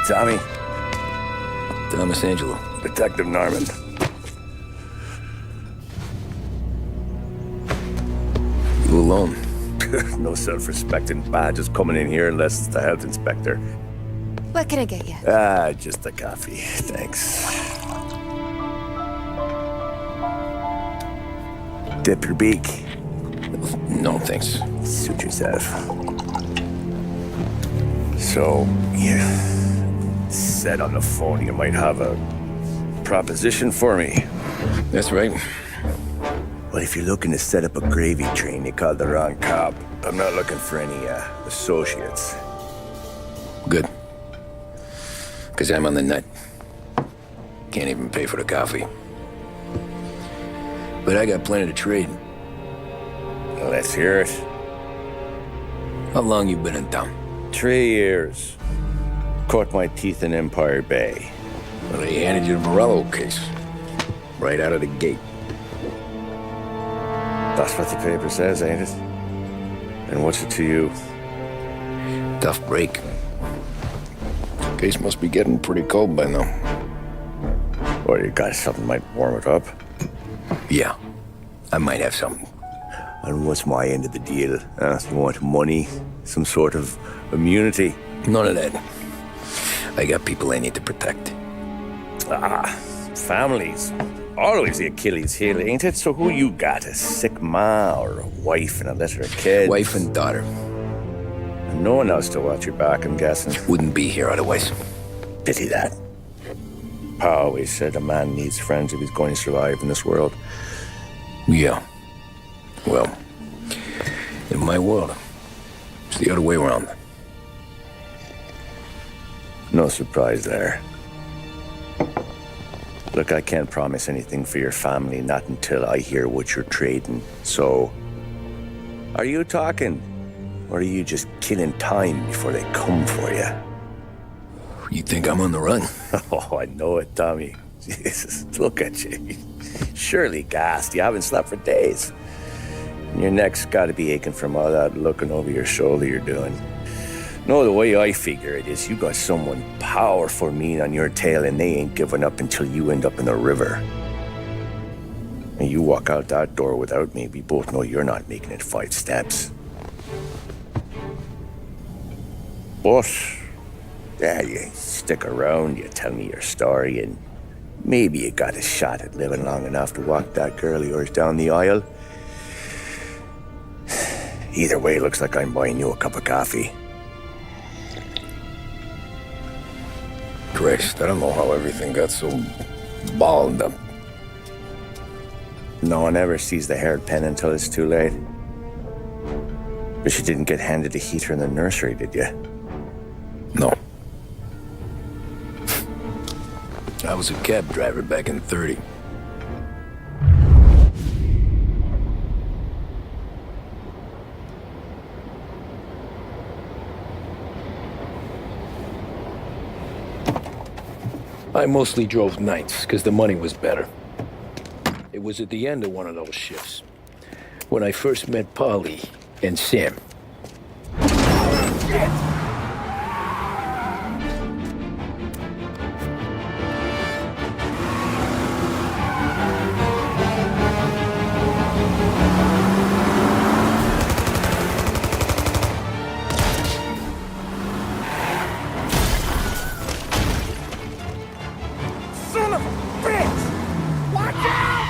Tommy. Thomas Angelo. Detective Norman. You alone? No self-respecting badges coming in here unless it's the health inspector. What can I get you? Just a coffee. Thanks. Dip your beak. No, thanks. Suit yourself. So, you said on the phone you might have a proposition for me. That's right. Well, if you're looking to set up a gravy train, you called the wrong cop. I'm not looking for any, associates. Good. Because I'm on the nut. Can't even pay for the coffee. But I got plenty to trade. Well, let's hear it. How long you been in town? 3 years. Caught my teeth in Empire Bay. Well, they handed you the Morello case. Right out of the gate. That's what the paper says, ain't it? And what's it to you? Tough break. Case must be getting pretty cold by now. Or you got something might warm it up? Yeah, I might have something. And what's my end of the deal? You want money? Some sort of immunity? None of that. I got people I need to protect. Families. Always the Achilles heel, ain't it? So who you got? A sick ma or a wife and a litter of kids? Wife and daughter. And no one else to watch your back, I'm guessing. Wouldn't be here otherwise. Pity that. Pa always said a man needs friends if he's going to survive in this world. Yeah. Well, in my world, it's the other way around. No surprise there. Look, I can't promise anything for your family, not until I hear what you're trading. So, are you talking? Or are you just killing time before they come for you? You think I'm on the run? Oh, I know it, Tommy. Jesus, look at you. Surely gassed. You haven't slept for days. And your neck's got to be aching from all that looking over your shoulder you're doing. No, the way I figure it is you got someone powerful mean on your tail and they ain't giving up until you end up in the river. And you walk out that door without me, we both know you're not making it 5 steps. But, yeah, you stick around, you tell me your story, and maybe you got a shot at living long enough to walk that girl of yours down the aisle. Either way, looks like I'm buying you a cup of coffee. Christ, I don't know how everything got so balled up. No one ever sees the haired pen until it's too late. But you didn't get handed a heater in the nursery, did you? No. I was a cab driver back in '30. I mostly drove nights, because the money was better. It was at the end of one of those shifts, when I first met Polly and Sam. Son of a bitch! Watch out!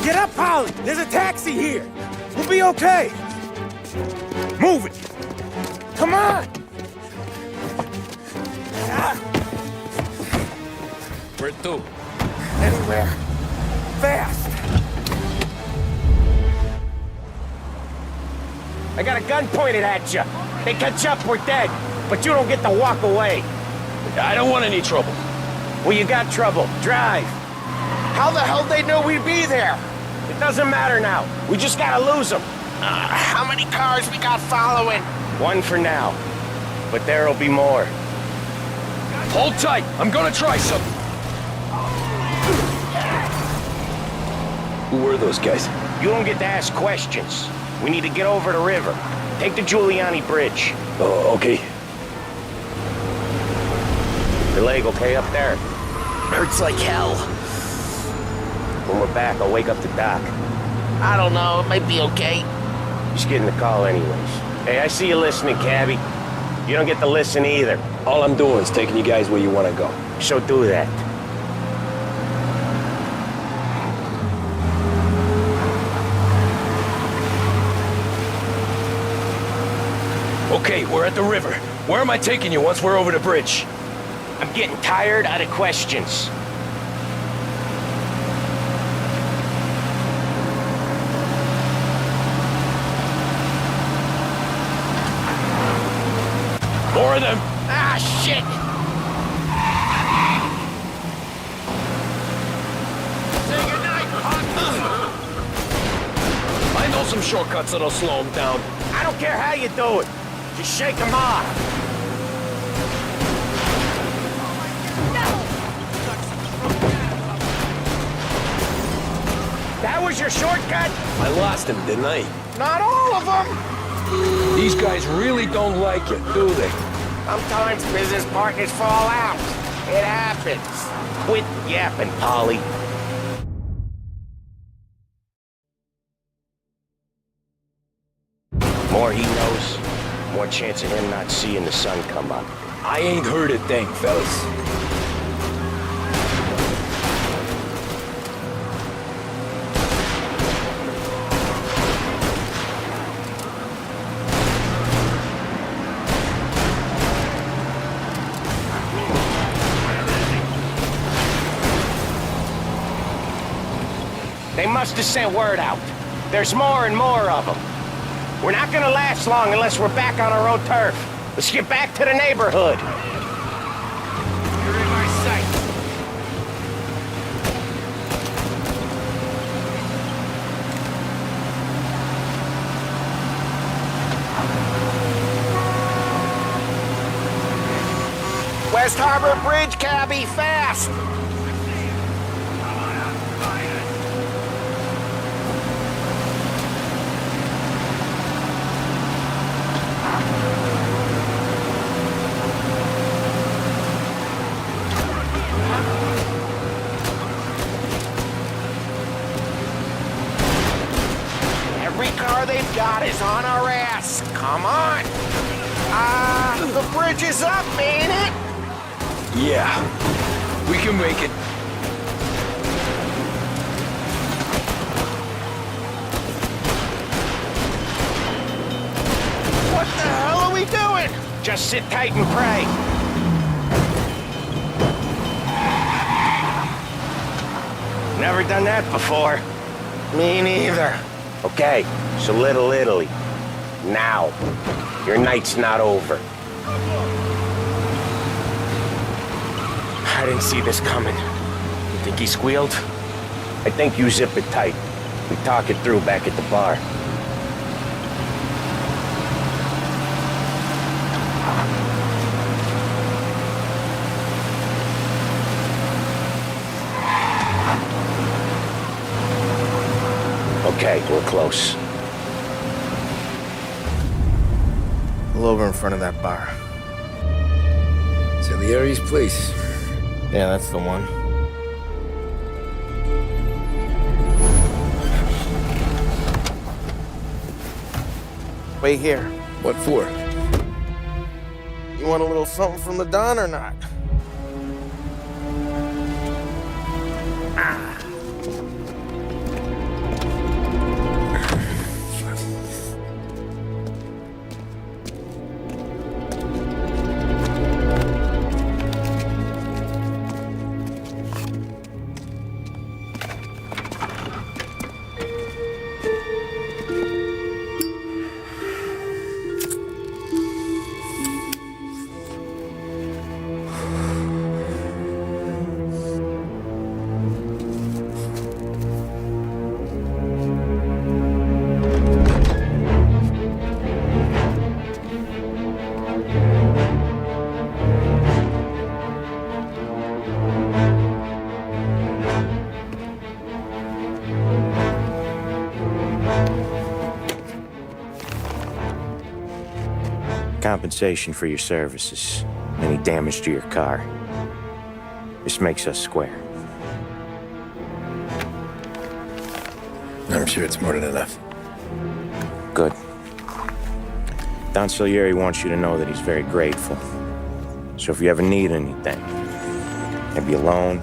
Get up, Polly! There's a taxi here! We'll be okay! Move it! Come on! Where to? Anywhere. Fast! I got a gun pointed at you. They catch up, we're dead. But you don't get to walk away. I don't want any trouble. Well, you got trouble. Drive. How the hell they know we'd be there? It doesn't matter now. We just gotta lose them. How many cars we got following? One for now. But there'll be more. Hold tight. I'm gonna try something. Who were those guys? You don't get to ask questions. We need to get over the river. Take the Giuliani Bridge. Oh, okay. Your leg okay up there? Hurts like hell. When we're back, I'll wake up the doc. I don't know, it might be okay. Just getting the call anyways. Hey, I see you listening, cabbie. You don't get to listen either. All I'm doing is taking you guys where you want to go. So do that. Okay, we're at the river. Where am I taking you once we're over the bridge? I'm getting tired of the questions. More of them. Ah, shit! Say goodnight, I know some shortcuts that'll slow them down. I don't care how you do it. Just shake them off. That was your shortcut? I lost him, didn't I? Not all of them. These guys really don't like you, do they? Sometimes business partners fall out. It happens. Quit yapping, Polly. More he knows, more chance of him not seeing the sun come up. I ain't heard a thing, fellas. They must have sent word out. There's more and more of them. We're not gonna last long unless we're back on our own turf. Let's get back to the neighborhood. You're in my sight. West Harbor Bridge, cabbie, fast! Every car they've got is on our ass. Come on. The bridge is up, ain't it? Yeah, we can make it. What the hell are we doing? Just sit tight and pray. Never done that before. Me neither. Okay, so Little Italy. Now. Your night's not over. I didn't see this coming. You think he squealed? I think you zip it tight. We talk it through back at the bar. Okay, we're close. Pull over in front of that bar. Salieri's place. Yeah, that's the one. Wait here. What for? You want a little something from the Don or not? Compensation for your services. Any damage to your car. This makes us square. I'm sure it's more than enough. Good. Don Salieri wants you to know that he's very grateful. So if you ever need anything, maybe a loan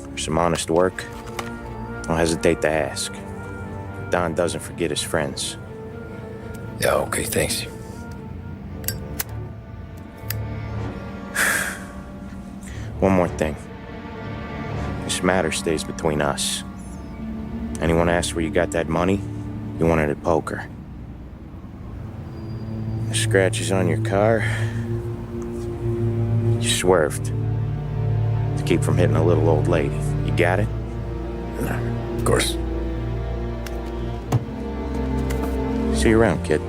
or some honest work, don't hesitate to ask. Don doesn't forget his friends. Yeah, okay, thanks. One more thing. This matter stays between us. Anyone asks where you got that money, you won it at poker. The scratches on your car, you swerved to keep from hitting a little old lady. You got it? Of course. See you around, kid.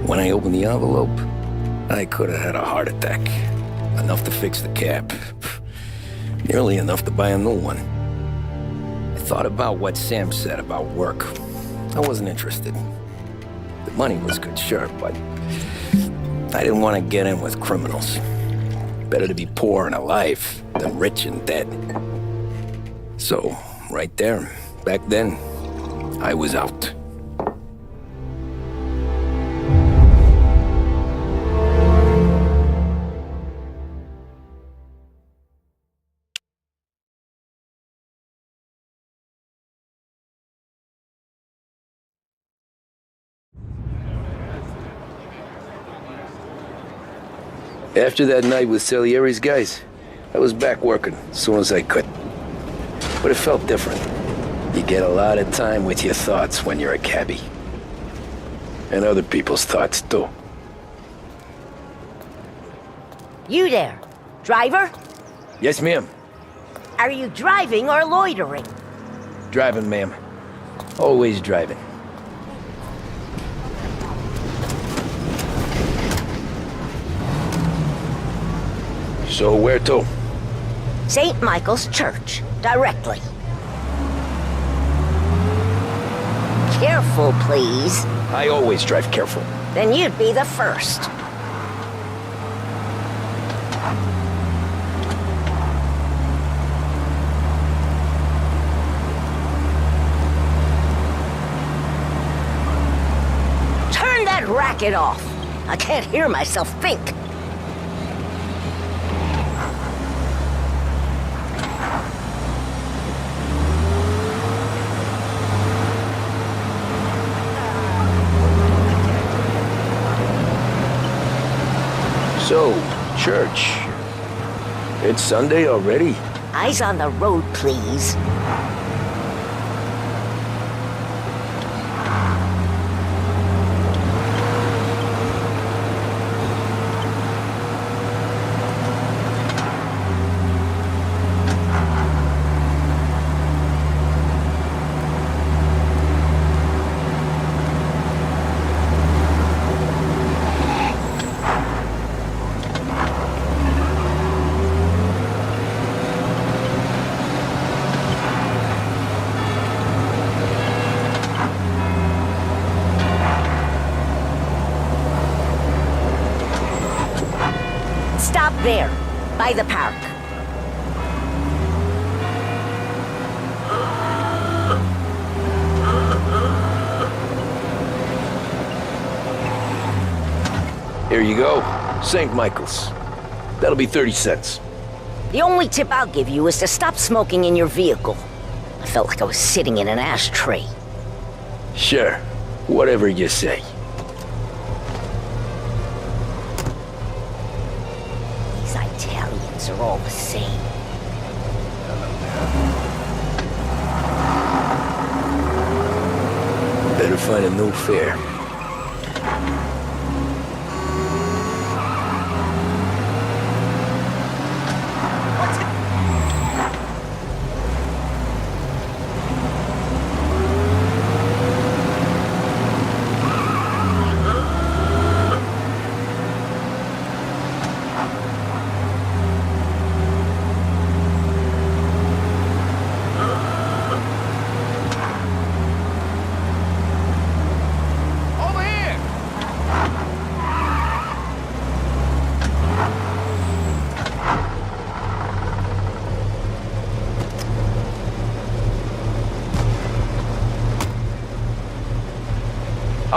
When I opened the envelope, I could have had a heart attack. Enough to fix the cap. Nearly enough to buy a new one. I thought about what Sam said about work. I wasn't interested. The money was good, sure, but I didn't want to get in with criminals. Better to be poor and alive than rich and dead. So, right there, back then, I was out. After that night with Salieri's guys, I was back working as soon as I could. But it felt different. You get a lot of time with your thoughts when you're a cabbie. And other people's thoughts, too. You there, driver? Yes, ma'am. Are you driving or loitering? Driving, ma'am. Always driving. So where to? St. Michael's Church, directly. Careful, please. I always drive careful. Then you'd be the first. Turn that racket off. I can't hear myself think. So, church. It's Sunday already? Eyes on the road, please. Stop there, by the park. Here you go. St. Michael's. That'll be 30 cents. The only tip I'll give you is to stop smoking in your vehicle. I felt like I was sitting in an ashtray. Sure. Whatever you say. These Italians are all the same. Better find a new fare.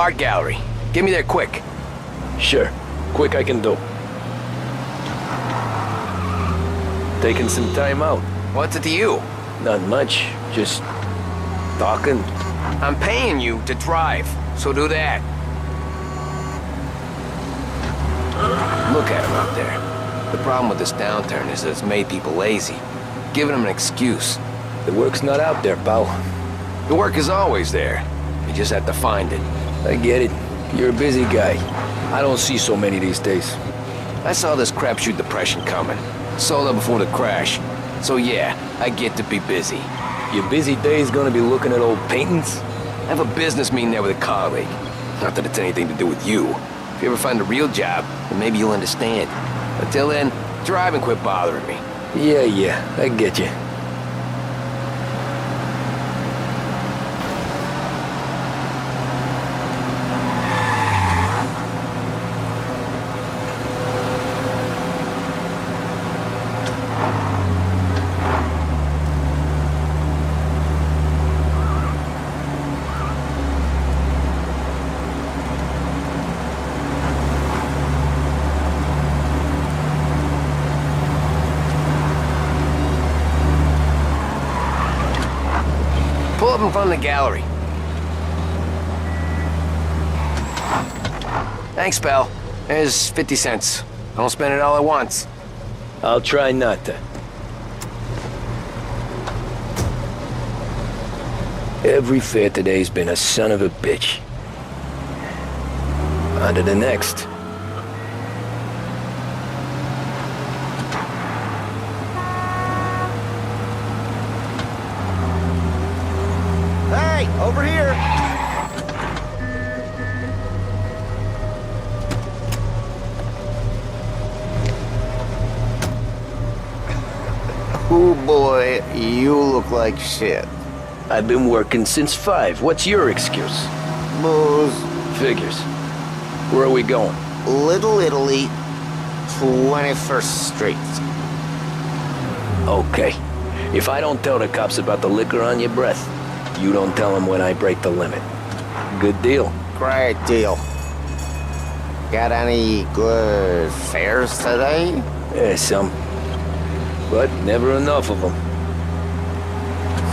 art gallery. Get me there quick. Sure. Quick I can do. Taking some time out. What's it to you? Not much. Just talking. I'm paying you to drive, so do that. Look at him out there. The problem with this downturn is that it's made people lazy, giving them an excuse. The work's not out there, pal. The work is always there. You just have to find it. I get it. You're a busy guy. I don't see so many these days. I saw this crapshoot depression coming. Sold out before the crash. So yeah, I get to be busy. Your busy day's gonna be looking at old paintings? I have a business meeting there with a colleague. Not that it's anything to do with you. If you ever find a real job, then maybe you'll understand. Until then, drive and quit bothering me. Yeah, I get you. Pull up in front of the gallery. Thanks, pal. There's 50 cents. Don't spend it all at once. I'll try not to. Every fare today's been a son of a bitch. On to the next. Hey, over here! Oh boy, you look like shit. I've been working since 5. What's your excuse? Booze. Figures. Where are we going? Little Italy, 21st Street. Okay. If I don't tell the cops about the liquor on your breath, you don't tell them when I break the limit. Good deal. Great deal. Got any good fares today? Some. But never enough of them.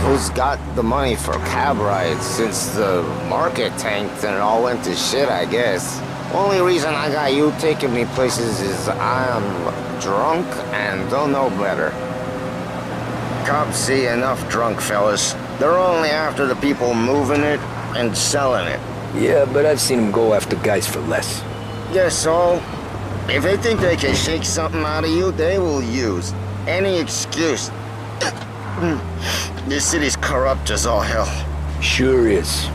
Who's got the money for cab rides since the market tanked and it all went to shit, I guess? Only reason I got you taking me places is I'm drunk and don't know better. Cops see enough drunk fellas. They're only after the people moving it and selling it. Yeah, but I've seen them go after guys for less. Guess so. If they think they can shake something out of you, they will use any excuse. This city's corrupt as all hell. Sure is.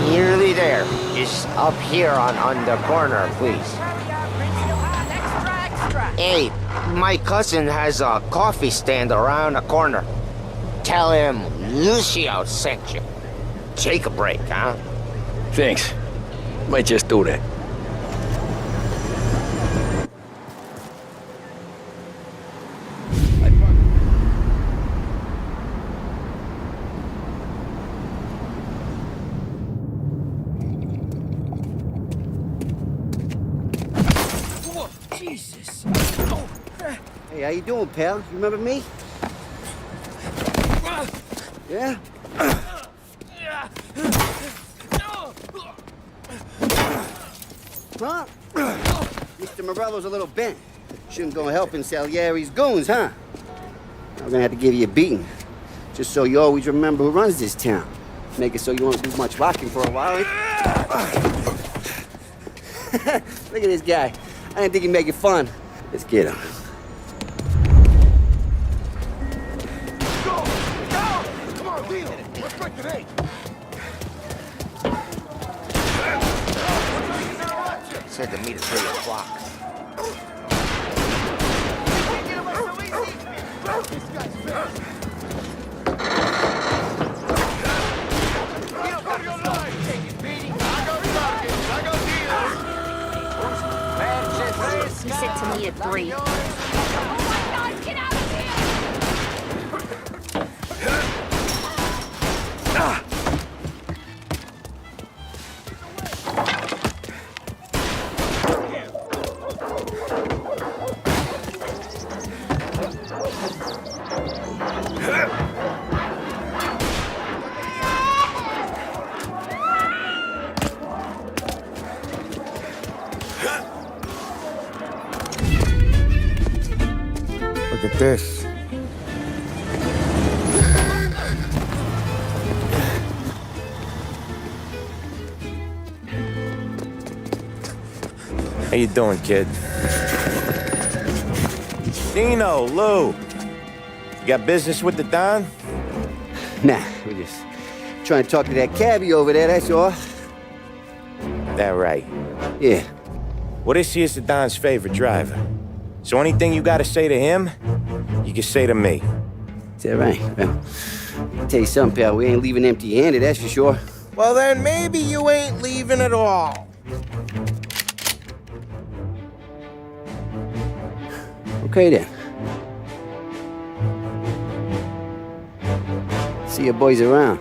Nearly there. Just up here on the corner, please. Hey, my cousin has a coffee stand around the corner. Tell him Lucio sent you. Take a break, huh? Thanks. Might just do that. Hey, how you doing, pal? You remember me? Yeah? Huh? Mr. Morello's a little bent. Shouldn't go helping Salieri's goons, huh? I'm gonna have to give you a beating. Just so you always remember who runs this town. Make it so you won't do much rocking for a while. Look at this guy. I didn't think he'd make it fun. Let's get him. Come on, deal! Let's break the eight! Said to meet at 3 o'clock. He said to me at 3. Oh my God, get out of Look at this. How you doing, kid? Dino, Lou. You got business with the Don? Nah, we're just trying to talk to that cabbie over there, that's all. That right. Yeah. Well, this here's the Don's favorite driver. So anything you gotta say to him, you can say to me. Is that right? Well, I'll tell you something, pal. We ain't leaving empty-handed, that's for sure. Well, then maybe you ain't leaving at all. Okay, then. See you boys around.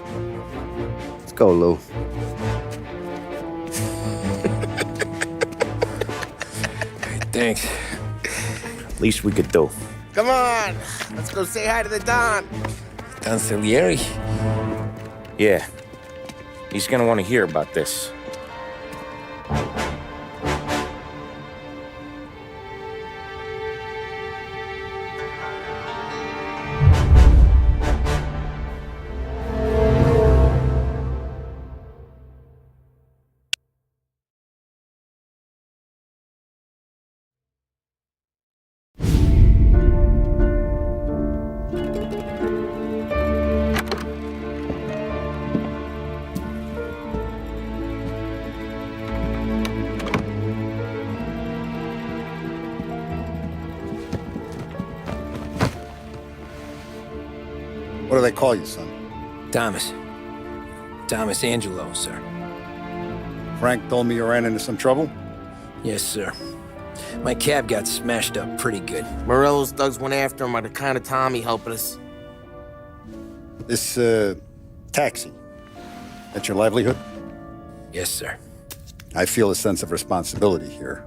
Let's go, Lou. Thanks. Least we could do. Come on, let's go say hi to the Don. Don Salieri? Yeah. He's gonna want to hear about this. What do they call you, son? Thomas. Thomas Angelo, sir. Frank told me you ran into some trouble? Yes, sir. My cab got smashed up pretty good. Morello's thugs went after him by the kind of Tommy helping us. This, taxi. That's your livelihood? Yes, sir. I feel a sense of responsibility here.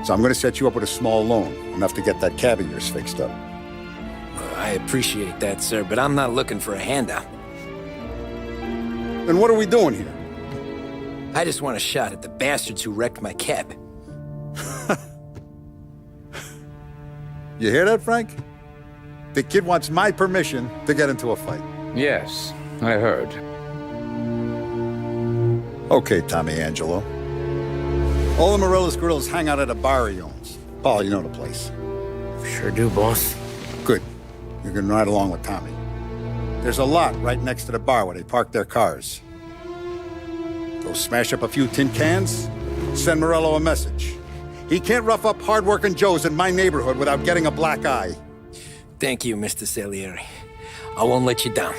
So I'm gonna set you up with a small loan, enough to get that cab of yours fixed up. I appreciate that, sir, but I'm not looking for a handout. Then what are we doing here? I just want a shot at the bastards who wrecked my cab. You hear that, Frank? The kid wants my permission to get into a fight. Yes, I heard. Okay, Tommy Angelo. All the Morello's grills hang out at a bar he owns. Paul, you know the place. Sure do, boss. Good. You can ride along with Tommy. There's a lot right next to the bar where they park their cars. Go smash up a few tin cans, send Morello a message. He can't rough up hard-working Joes in my neighborhood without getting a black eye. Thank you, Mr. Salieri. I won't let you down.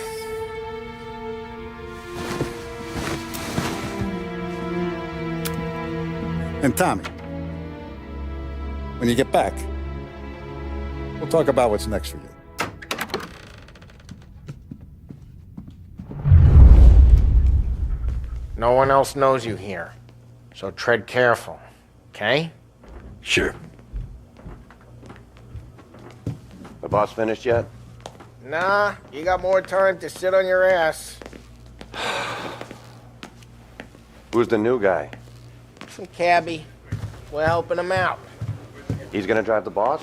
And Tommy, when you get back, we'll talk about what's next for you. No one else knows you here, so tread careful, okay? Sure. The boss finished yet? Nah, you got more time to sit on your ass. Who's the new guy? Some cabbie. We're helping him out. He's gonna drive the boss?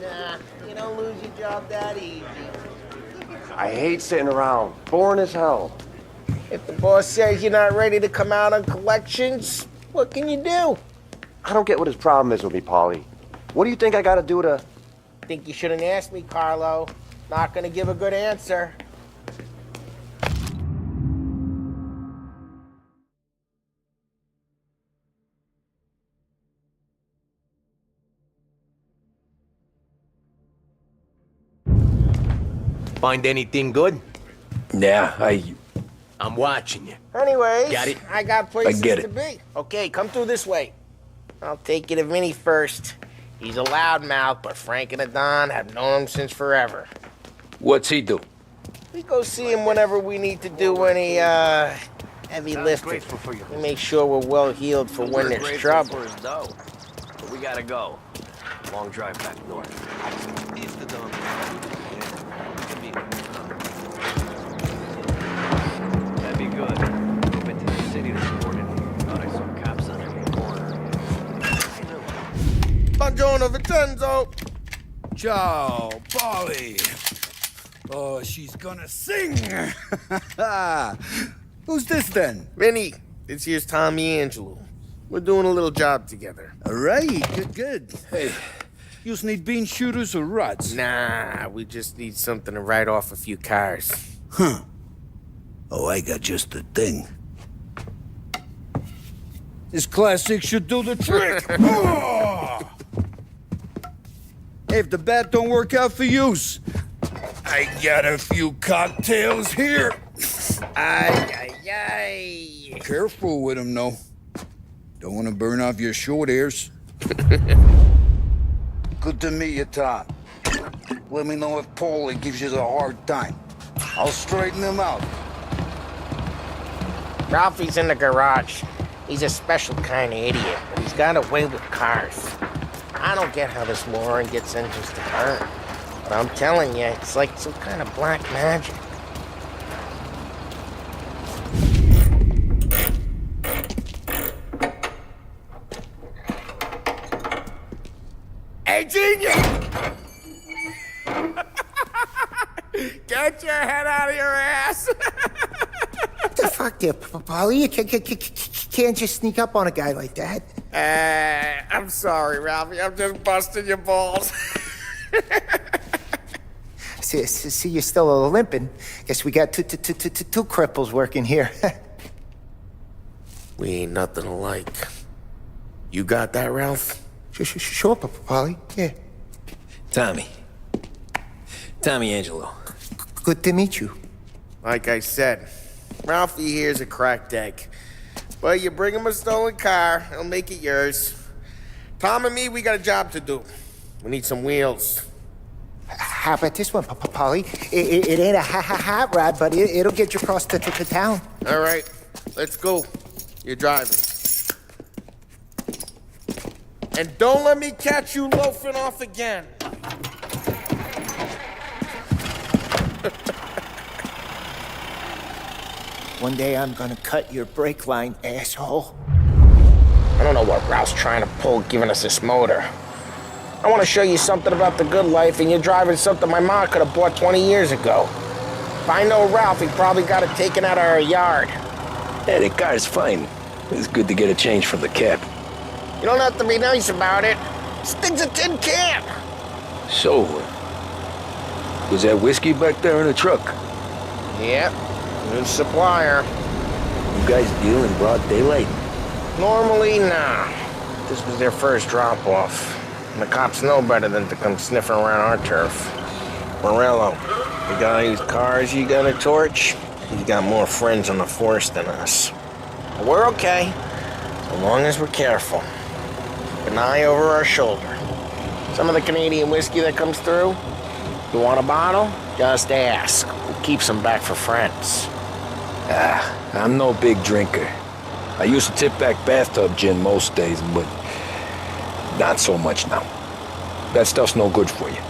Nah, you don't lose your job that easy. I hate sitting around. Boring as hell. If the boss says you're not ready to come out on collections, what can you do? I don't get what his problem is with me, Paulie. What do you think I gotta do to... Think you shouldn't ask me, Carlo. Not gonna give a good answer. Find anything good? Yeah, I'm watching you. Anyways, Got it? I got places get to it. be. Okay, come through this way. I'll take you to Vinny first. He's a loudmouth, but Frank and the Don have known him since forever. what's he do? We go see him whenever we need to do any, heavy lifting. We make sure we're well healed for when there's trouble. For his dough. But we gotta go. Long drive back north. That'd be good. Drove into the city this morning. Thought I saw cops on every corner. Buongiorno, Vincenzo. Ciao, Polly. Oh, she's gonna sing. Who's this then? Vinny, this here's Tommy Angelo. We're doing a little job together. All right, good. Hey, you need bean shooters or rods? Nah, we just need something to write off a few cars. Huh. Oh, I got just the thing. This classic should do the trick. Oh! Hey, if the bat don't work out for yous, I got a few cocktails here. Ay, ay, ay. Careful with them, though. Don't want to burn off your short hairs. Good to meet you, Tom. Let me know if Paulie gives you a hard time. I'll straighten him out. Ralphie's in the garage. He's a special kind of idiot, but he's got a way with cars. I don't get how this moron gets engines to burn. But I'm telling you, it's like some kind of black magic. Hey, genius! Get your head out of your ass! What the fuck there, Paulie? You can't just sneak up on a guy like that. I'm sorry, Ralphie. I'm just busting your balls. See, you're still limping. Guess we got two cripples working here. We ain't nothing alike. You got that, Ralph? Sure, Paulie. Yeah. Tommy Angelo. Good to meet you. Like I said, Ralphie here's a cracked egg. But you bring him a stolen car, he'll make it yours. Tom and me, we got a job to do. We need some wheels. How about this one, Paulie? It ain't a hot rod, but it'll get you across to town. All right, let's go. You're driving. And don't let me catch you loafing off again. One day I'm gonna cut your brake line, asshole. I don't know what Ralph's trying to pull giving us this motor. I want to show you something about the good life, and you're driving something my mom could have bought 20 years ago. If I know Ralph, he probably got it taken out of our yard. Yeah, the car's fine. It's good to get a change from the cab. You don't have to be nice about it. This thing's a tin can. So, was that whiskey back there in the truck? Yep, new supplier. You guys deal in broad daylight? Normally, nah. This was their first drop-off. And the cops know better than to come sniffing around our turf. Morello, the guy whose cars you got a torch, he's got more friends on the force than us. But we're okay, so long as we're careful. An eye over our shoulder. Some of the Canadian whiskey that comes through, you want a bottle? Just ask. We'll keep some back for friends. I'm no big drinker. I used to tip back bathtub gin most days, but not so much now. That stuff's no good for you.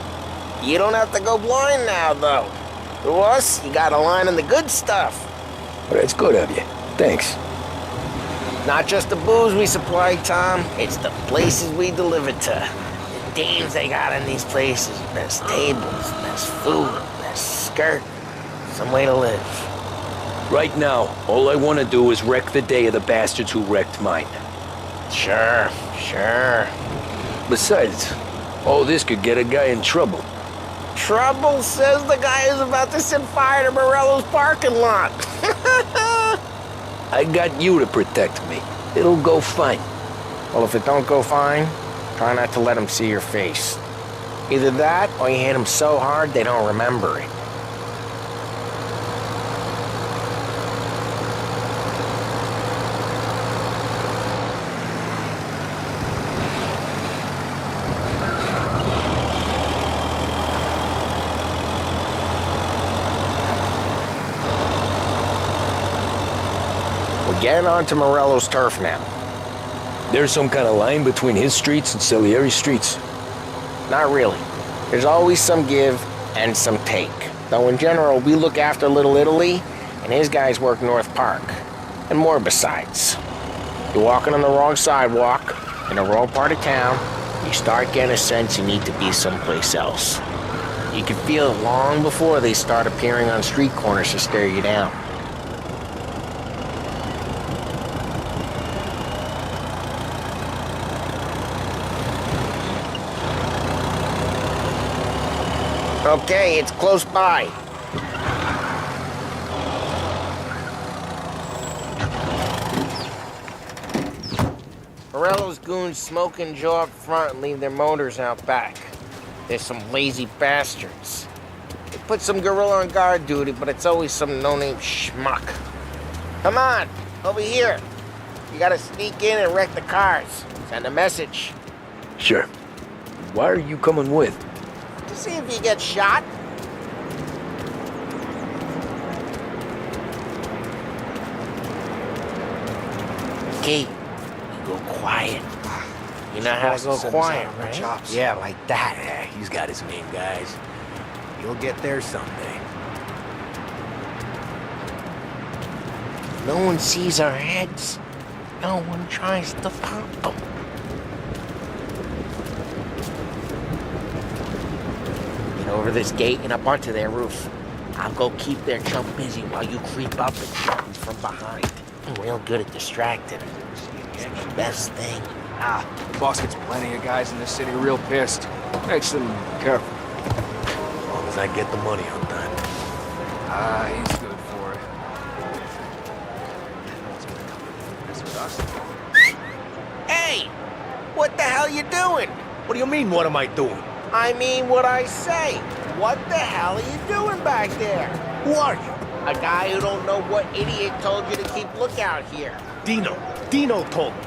You don't have to go blind now, though. To us, you got a line in the good stuff. But it's good of you. Thanks. Not just the booze we supply, Tom. It's the places we deliver to. The dames they got in these places. Best tables, best food, best skirt. Some way to live. Right now, all I want to do is wreck the day of the bastards who wrecked mine. Sure. Besides, all this could get a guy in trouble. Trouble says the guy is about to set fire to Morello's parking lot. I got you to protect me. It'll go fine. Well, if it don't go fine, try not to let them see your face. Either that, or you hit them so hard they don't remember it. We're getting onto Morello's turf now. There's some kind of line between his streets and Salieri's streets. Not really. There's always some give and some take. Though in general, we look after Little Italy, and his guys work North Park. And more besides. You're walking on the wrong sidewalk, in the wrong part of town, you start getting a sense you need to be someplace else. You can feel it long before they start appearing on street corners to stare you down. Okay, it's close by. Morello's goons smoke and jaw up front and leave their motors out back. They're some lazy bastards. They put some gorilla on guard duty, but it's always some no-name schmuck. Come on, over here. You gotta sneak in and wreck the cars. Send a message. Sure. Why are you coming with? To see if you get shot. Okay, you go quiet. You know how to go quiet, right? Yeah, like that. Yeah, he's got his main guys. You'll get there someday. No one sees our heads. No one tries to pop them. Get over this gate and up onto their roof. I'll go keep their chump busy while you creep up and shoot them from behind. I'm real good at distracting. It's the best thing. Boss gets plenty of guys in this city real pissed. Makes them careful. As long as I get the money on time. He's good for it. Hey! What the hell you doing? What do you mean, what am I doing? I mean what I say. What the hell are you doing back there? Who are you? A guy who don't know what idiot told you to keep lookout here. Dino. Dino told me.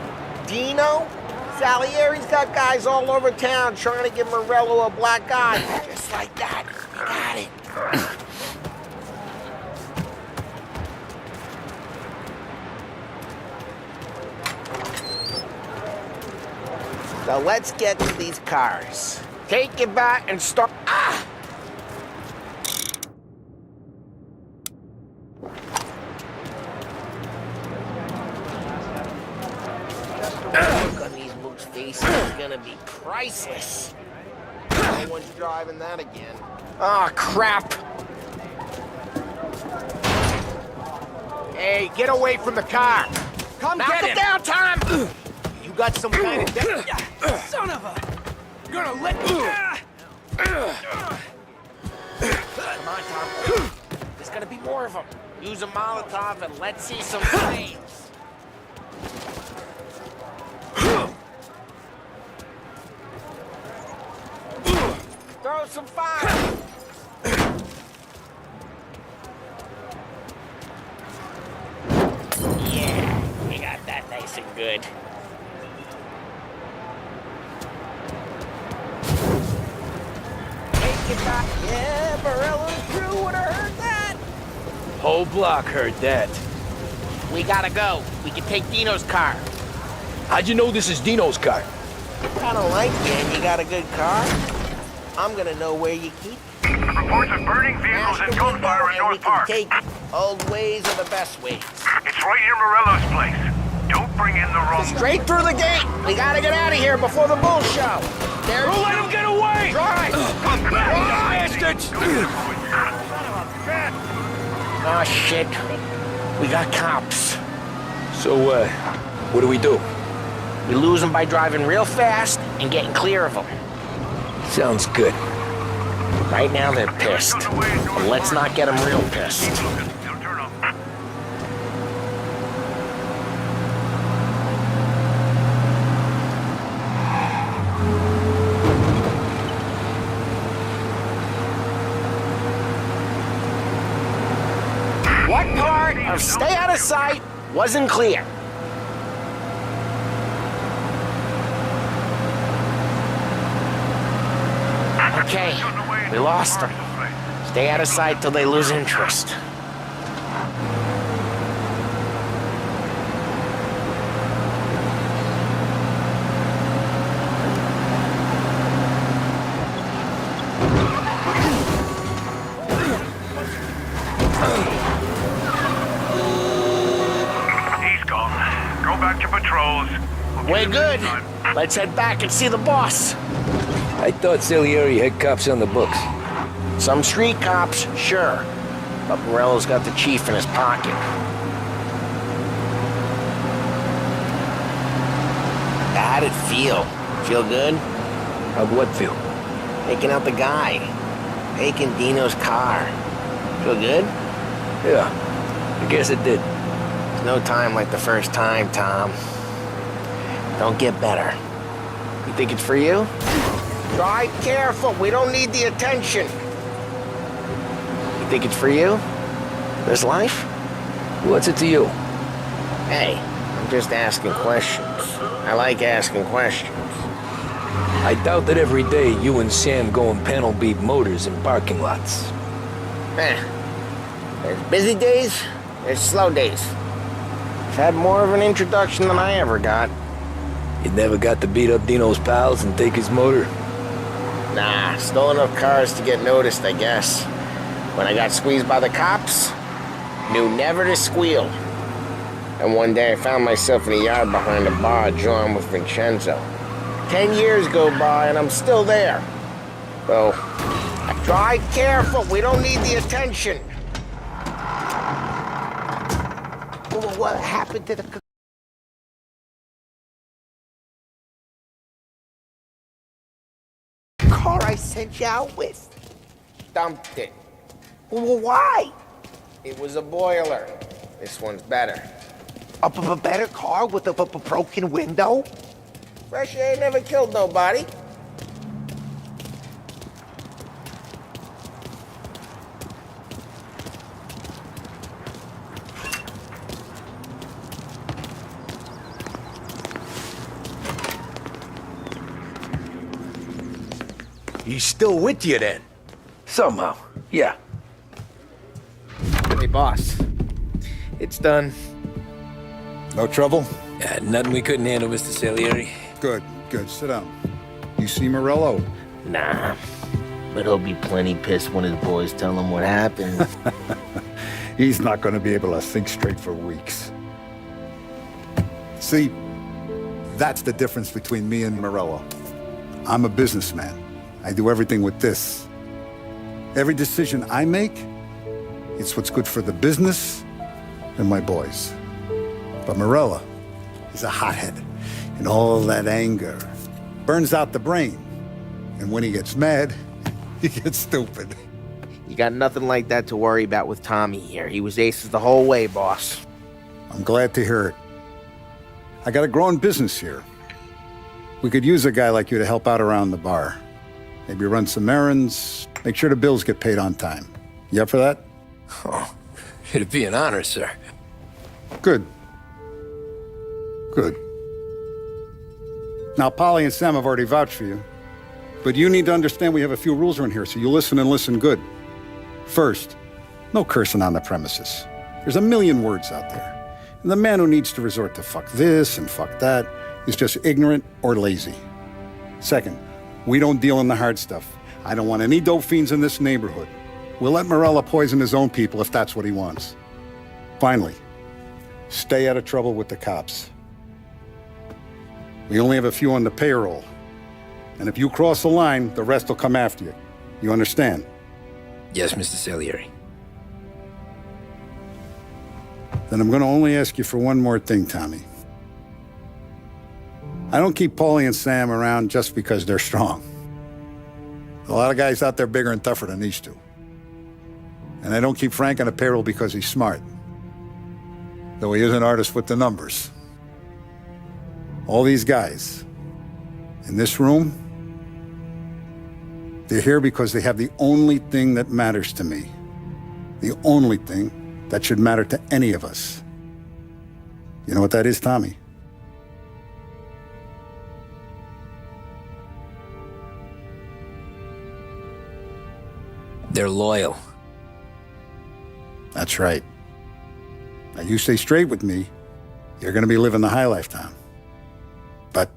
Dino? Salieri's got guys all over town trying to give Morello a black eye. Just like that. You got it. So let's get to these cars. Take it back and start. Look on these mooks' faces is gonna be priceless. No one's driving that again. Oh, crap. Hey, get away from the car! Come Knock get it him! down, Tom! You got some kind of son of a... You're gonna let me... Come on, Tom. There's gonna be more of them. Use a Molotov and let's see some flames. Throw some fire. Yeah, we got that nice and good. Take it back. Yeah, Morello's crew would have heard that. Whole block heard that. We gotta go. We can take Dino's car. How'd you know this is Dino's car? I don't like you and you got a good car. I'm gonna know where you keep it. Reports of burning vehicles and gunfire in North Park. Take it. Old ways are the best ways. It's right near Morello's place. Don't bring in the wrong... Straight through the gate. We gotta get out of here before the bull show. There's... Don't let him get away! Drive! Bastards! Oh, shit. We got cops. So, what do we do? We lose them by driving real fast and getting clear of them. Sounds good. Right now they're pissed. But let's not get them real pissed. What part of stay out of sight wasn't clear? Okay, we lost them. Stay out of sight till they lose interest. He's gone. Go back to patrols. We're good. Let's head back and see the boss. I thought Salieri had cops on the books. Some street cops, sure. But Morello's got the chief in his pocket. How'd it feel? Feel good? How'd what feel? Taking out the guy. Taking Dino's car. Feel good? Yeah, I guess it did. There's no time like the first time, Tom. Don't get better. You think it's for you? Drive careful. We don't need the attention. You think it's for you? This life? What's it to you? Hey, I'm just asking questions. I like asking questions. I doubt that every day you and Sam go and panel beat motors in parking lots. There's busy days, there's slow days. I've had more of an introduction than I ever got. You never got to beat up Dino's pals and take his motor? Nah, stole enough cars to get noticed, I guess. When I got squeezed by the cops, knew never to squeal. And one day I found myself in a yard behind a bar drawn with Vincenzo. 10 years go by and I'm still there. So, drive careful, we don't need the attention. What happened to the car I sent you out with? Dumped it. Well, why? It was a boiler. This one's better. A better car with a broken window? Fresh air never killed nobody. He's still with you then? Somehow, yeah. Hey, boss. It's done. No trouble? Yeah, nothing we couldn't handle, Mr. Salieri. Good, good. Sit down. You see Morello? Nah. But he'll be plenty pissed when his boys tell him what happened. He's not going to be able to think straight for weeks. See, that's the difference between me and Morello. I'm a businessman. I do everything with this. Every decision I make, it's what's good for the business and my boys. But Morello is a hothead, and all that anger burns out the brain. And when he gets mad, he gets stupid. You got nothing like that to worry about with Tommy here. He was aces the whole way, boss. I'm glad to hear it. I got a growing business here. We could use a guy like you to help out around the bar. Maybe run some errands, make sure the bills get paid on time. You up for that? Oh, it'd be an honor, sir. Good. Good. Now, Polly and Sam have already vouched for you. But you need to understand we have a few rules around here, so you listen and listen good. First, no cursing on the premises. There's a million words out there. And the man who needs to resort to fuck this and fuck that is just ignorant or lazy. Second, we don't deal in the hard stuff. I don't want any dope fiends in this neighborhood. We'll let Morello poison his own people if that's what he wants. Finally, stay out of trouble with the cops. We only have a few on the payroll. And if you cross the line, the rest will come after you. You understand? Yes, Mr. Salieri. Then I'm going to only ask you for one more thing, Tommy. I don't keep Paulie and Sam around just because they're strong. A lot of guys out there bigger and tougher than these two. And I don't keep Frank on the payroll because he's smart. Though he is an artist with the numbers. All these guys in this room, they're here because they have the only thing that matters to me. The only thing that should matter to any of us. You know what that is, Tommy? They're loyal. That's right. Now you stay straight with me, you're gonna be living the high life, Tom. But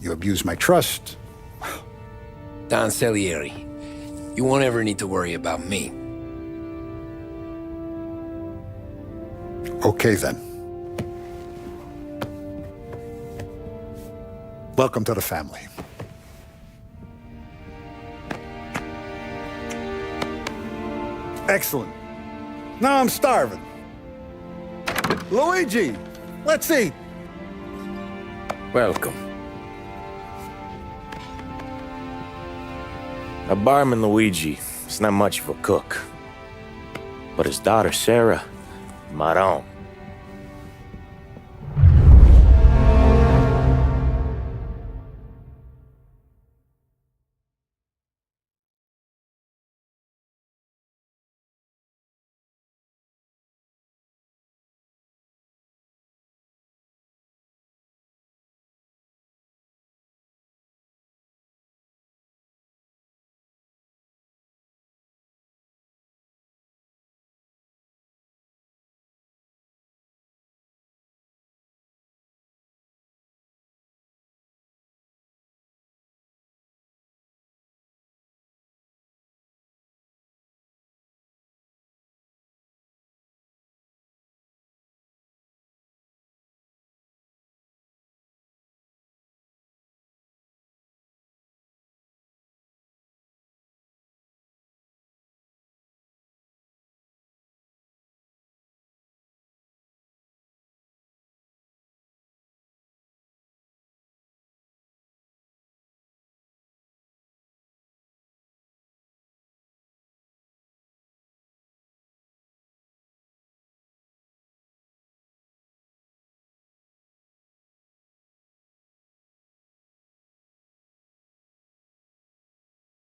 you abuse my trust. Don Salieri, you won't ever need to worry about me. Okay, then. Welcome to the family. Excellent. Now I'm starving. Luigi, let's eat. Welcome. A barman Luigi is not much of a cook. But his daughter Sarah, Maron,